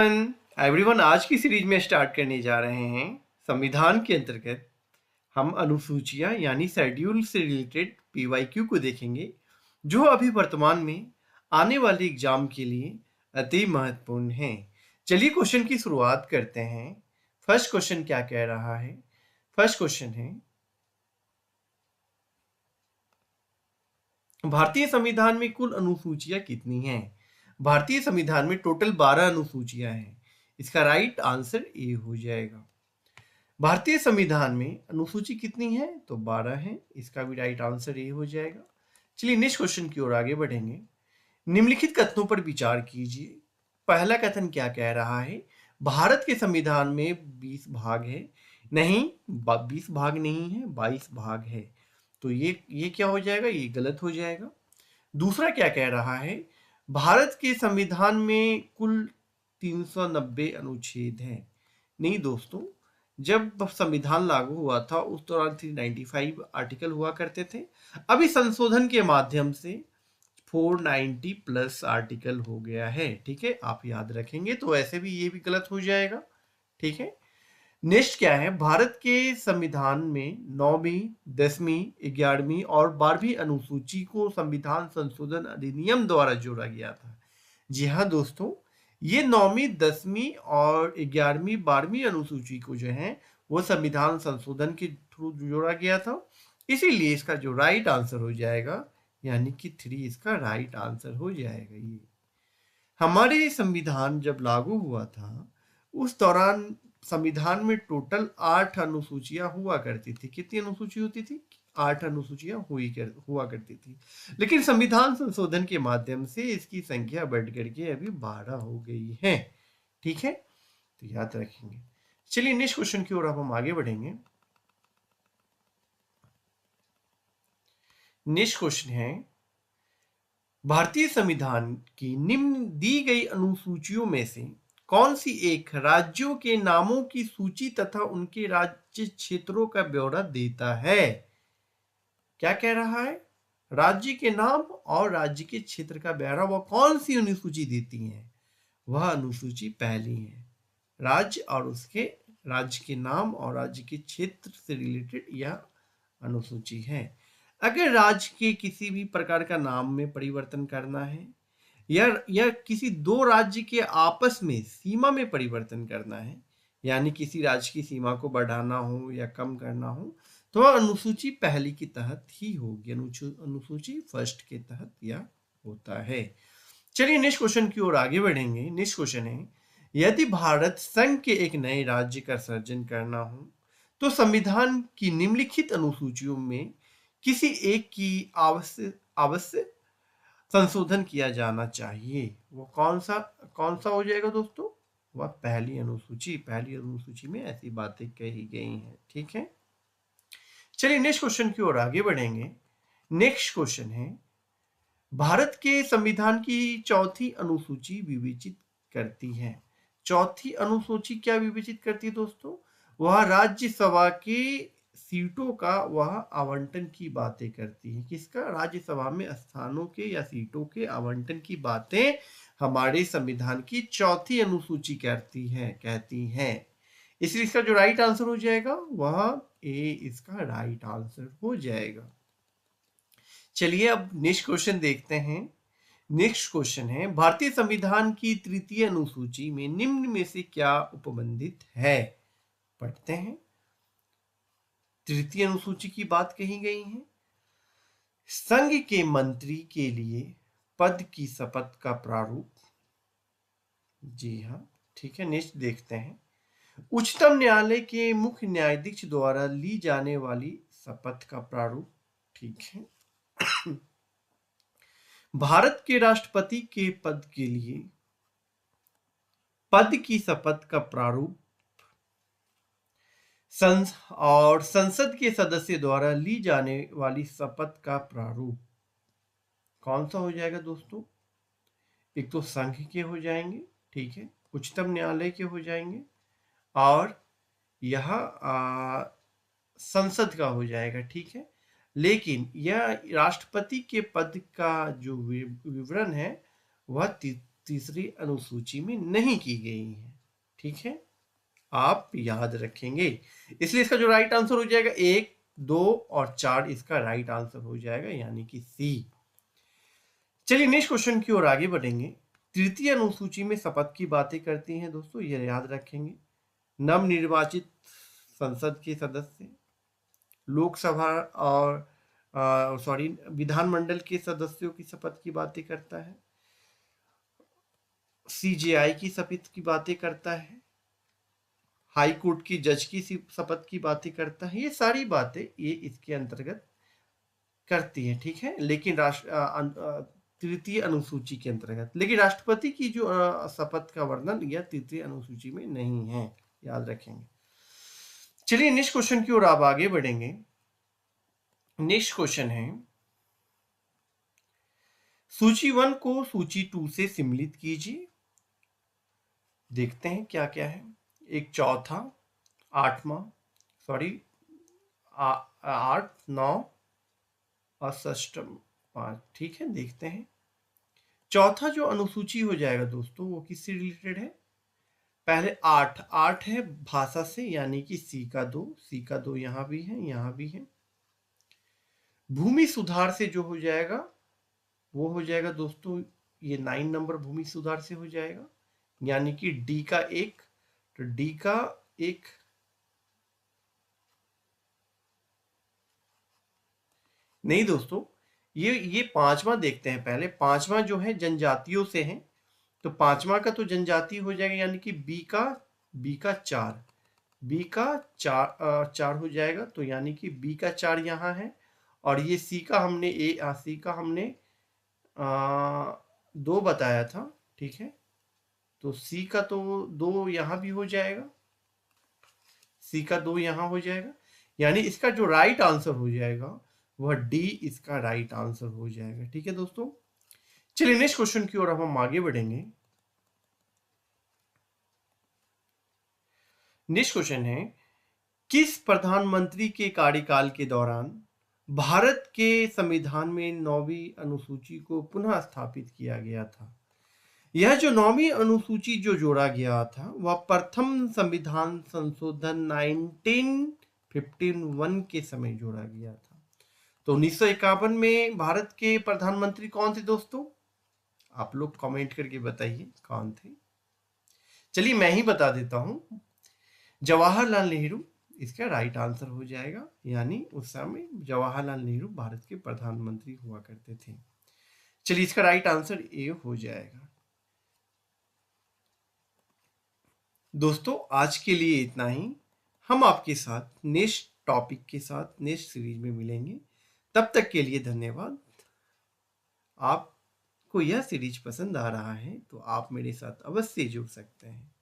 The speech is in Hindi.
एवरीवन, आज की सीरीज में स्टार्ट करने जा रहे हैं। संविधान के अंतर्गत हम अनुसूचियां यानी शेड्यूल से रिलेटेड पीवाईक्यू को देखेंगे, जो अभी वर्तमान में आने वाले एग्जाम के लिए अति महत्वपूर्ण है। चलिए क्वेश्चन की शुरुआत करते हैं। फर्स्ट क्वेश्चन क्या कह रहा है? फर्स्ट क्वेश्चन है, भारतीय संविधान में कुल अनुसूचियां कितनी हैं? भारतीय संविधान में टोटल 12 अनुसूचियां हैं। इसका राइट आंसर ए हो जाएगा। भारतीय संविधान में अनुसूची कितनी है? तो 12 है। इसका भी राइट आंसर ए हो जाएगा। चलिए नेक्स्ट क्वेश्चन की ओर आगे बढ़ेंगे। निम्नलिखित कथनों पर विचार कीजिए। पहला कथन क्या कह रहा है? भारत के संविधान में 20 भाग है। नहीं, 20 भाग नहीं है, 22 भाग है। तो ये क्या हो जाएगा? ये गलत हो जाएगा। दूसरा क्या कह रहा है? भारत के संविधान में कुल 390 अनुच्छेद हैं। नहीं दोस्तों, जब संविधान लागू हुआ था उस दौरान 395 आर्टिकल हुआ करते थे। अभी संशोधन के माध्यम से 490 प्लस आर्टिकल हो गया है। ठीक है, आप याद रखेंगे। तो ऐसे भी ये भी गलत हो जाएगा। ठीक है, नेक्स्ट क्या है? भारत के संविधान में 9वीं, 10वीं, 11वीं और 12वीं अनुसूची को संविधान संशोधन अधिनियम द्वारा जोड़ा गया था। जी हाँ दोस्तों, ये 9वीं, 10वीं और 11वीं, 12वीं अनुसूची को जो है वो संविधान संशोधन के थ्रू जोड़ा गया था। इसीलिए इसका जो राइट आंसर हो जाएगा, यानी कि 3 इसका राइट आंसर हो जाएगा। ये हमारे संविधान जब लागू हुआ था उस दौरान संविधान में टोटल 8 अनुसूचियां हुआ करती थी। कितनी अनुसूची होती थी? 8 अनुसूचियां हुआ करती थी। लेकिन संविधान संशोधन के माध्यम से इसकी संख्या बढ़ करके अभी 12 हो गई है। ठीक है, तो याद रखेंगे। चलिए नेक्स्ट क्वेश्चन की ओर अब हम आगे बढ़ेंगे। नेक्स्ट क्वेश्चन है, भारतीय संविधान की निम्न दी गई अनुसूचियों में से कौन सी एक राज्यों के नामों की सूची तथा उनके राज्य क्षेत्रों का ब्यौरा देता है? क्या कह रहा है? राज्य के नाम और राज्य के क्षेत्र का ब्यौरा वह कौन सी अनुसूची देती है? वह अनुसूची पहली है। राज्य और उसके राज्य के नाम और राज्य के क्षेत्र से रिलेटेड यह अनुसूची है। अगर राज्य के किसी भी प्रकार का नाम में परिवर्तन करना है या किसी दो राज्य के आपस में सीमा में परिवर्तन करना है, यानी किसी राज्य की सीमा को बढ़ाना हो या कम करना हो, तो वह अनुसूची पहली के तहत ही होगी। अनुसूची फर्स्ट के तहत यह होता है। चलिए नेक्स्ट क्वेश्चन की ओर आगे बढ़ेंगे। नेक्स्ट क्वेश्चन है, यदि भारत संघ के एक नए राज्य का सर्जन करना हो तो संविधान की निम्नलिखित अनुसूचियों में किसी एक की आवश्यक संशोधन किया जाना चाहिए। वो कौन सा हो जाएगा दोस्तों? वह पहली अनुसूची में ऐसी बातें कही गई हैं। ठीक है, चलिए नेक्स्ट क्वेश्चन की ओर आगे बढ़ेंगे। नेक्स्ट क्वेश्चन है, भारत के संविधान की चौथी अनुसूची विवेचित करती है। चौथी अनुसूची क्या विवेचित करती है दोस्तों? वह राज्यसभा के सीटों का वह आवंटन की बातें करती है। किसका? राज्यसभा में स्थानों के या सीटों के आवंटन की बातें हमारे संविधान की चौथी अनुसूची कहती है। इसलिए इसका जो राइट आंसर हो जाएगा वह ए इसका राइट आंसर हो जाएगा। चलिए अब नेक्स्ट क्वेश्चन देखते हैं। नेक्स्ट क्वेश्चन है, भारतीय संविधान की तृतीय अनुसूची में निम्न में से क्या उपबंधित है? पढ़ते हैं। तृतीय अनुसूची की बात कही गई है, संघ के मंत्री के लिए पद की शपथ का प्रारूप। जी हाँ, ठीक है। नेक्स्ट देखते हैं, उच्चतम न्यायालय के मुख्य न्यायाधीश द्वारा ली जाने वाली शपथ का प्रारूप। ठीक है। भारत के राष्ट्रपति के पद के लिए पद की शपथ का प्रारूप और संसद के सदस्य द्वारा ली जाने वाली शपथ का प्रारूप कौन सा हो जाएगा दोस्तों? एक तो संघ के हो जाएंगे, ठीक है, उच्चतम न्यायालय के हो जाएंगे, और यह संसद का हो जाएगा। ठीक है, लेकिन यह राष्ट्रपति के पद का जो विवरण है वह तीसरी अनुसूची में नहीं की गई है। ठीक है, आप याद रखेंगे। इसलिए इसका जो राइट आंसर हो जाएगा 1, 2 और 4 इसका राइट आंसर हो जाएगा, यानी कि सी। चलिए नेक्स्ट क्वेश्चन की ओर आगे बढ़ेंगे। तृतीय अनुसूची में शपथ की बातें करती हैं दोस्तों, ये याद रखेंगे। नवनिर्वाचित संसद के सदस्य, लोकसभा और विधानमंडल के सदस्यों की शपथ की बातें करता है, सीजेआई की शपथ की बातें करता है, हाई कोर्ट की जज की शपथ की बातें करता है। ये सारी बातें ये इसके अंतर्गत करती है। ठीक है, लेकिन तृतीय अनुसूची के अंतर्गत, लेकिन राष्ट्रपति की जो शपथ का वर्णन यह तृतीय अनुसूची में नहीं है, याद रखेंगे। चलिए नेक्स्ट क्वेश्चन की ओर आप आगे बढ़ेंगे। नेक्स्ट क्वेश्चन है, सूची 1 को सूची 2 से सम्मिलित कीजिए। देखते हैं क्या क्या है। एक चौथा, 8वां, 8, 9 और षष्ठम 5। ठीक है, देखते हैं। चौथा जो अनुसूची हो जाएगा दोस्तों वो किससे रिलेटेड है? पहले 8 है भाषा से, यानी कि सी का 2 यहां भी है, यहां भी है। भूमि सुधार से जो हो जाएगा वो हो जाएगा दोस्तों ये 9 नंबर भूमि सुधार से हो जाएगा, यानी कि डी का 1। तो डी का 1 नहीं दोस्तों, ये 5वां देखते हैं पहले। 5वां जो है जनजातियों से है, तो 5वां का तो जनजाति हो जाएगा, यानी कि बी का 4, बी का 4 हो जाएगा। तो यानी कि बी का 4 यहाँ है, और ये सी का हमने सी का हमने 2 बताया था। ठीक है, तो सी का तो 2 यहाँ भी हो जाएगा, सी का 2 यहाँ हो जाएगा, यानी इसका जो राइट आंसर हो जाएगा वह डी इसका राइट आंसर हो जाएगा। ठीक है दोस्तों, चलिए नेक्स्ट क्वेश्चन की ओर हम आगे बढ़ेंगे। नेक्स्ट क्वेश्चन है, किस प्रधानमंत्री के कार्यकाल के दौरान भारत के संविधान में 9वीं अनुसूची को पुनः स्थापित किया गया था? यह जो 9वीं अनुसूची जो जोड़ा गया था वह प्रथम संविधान संशोधन 1951 के समय जोड़ा गया था। तो 1951 में भारत के प्रधानमंत्री कौन थे दोस्तों? आप लोग कमेंट करके बताइए कौन थे। चलिए मैं ही बता देता हूं, जवाहरलाल नेहरू इसका राइट आंसर हो जाएगा, यानी उस समय जवाहरलाल नेहरू भारत के प्रधानमंत्री हुआ करते थे। चलिए इसका राइट आंसर ए हो जाएगा। दोस्तों आज के लिए इतना ही। हम आपके साथ नेक्स्ट टॉपिक के साथ नेक्स्ट सीरीज में मिलेंगे। तब तक के लिए धन्यवाद। आपको यह सीरीज पसंद आ रहा है तो आप मेरे साथ अवश्य जुड़ सकते हैं।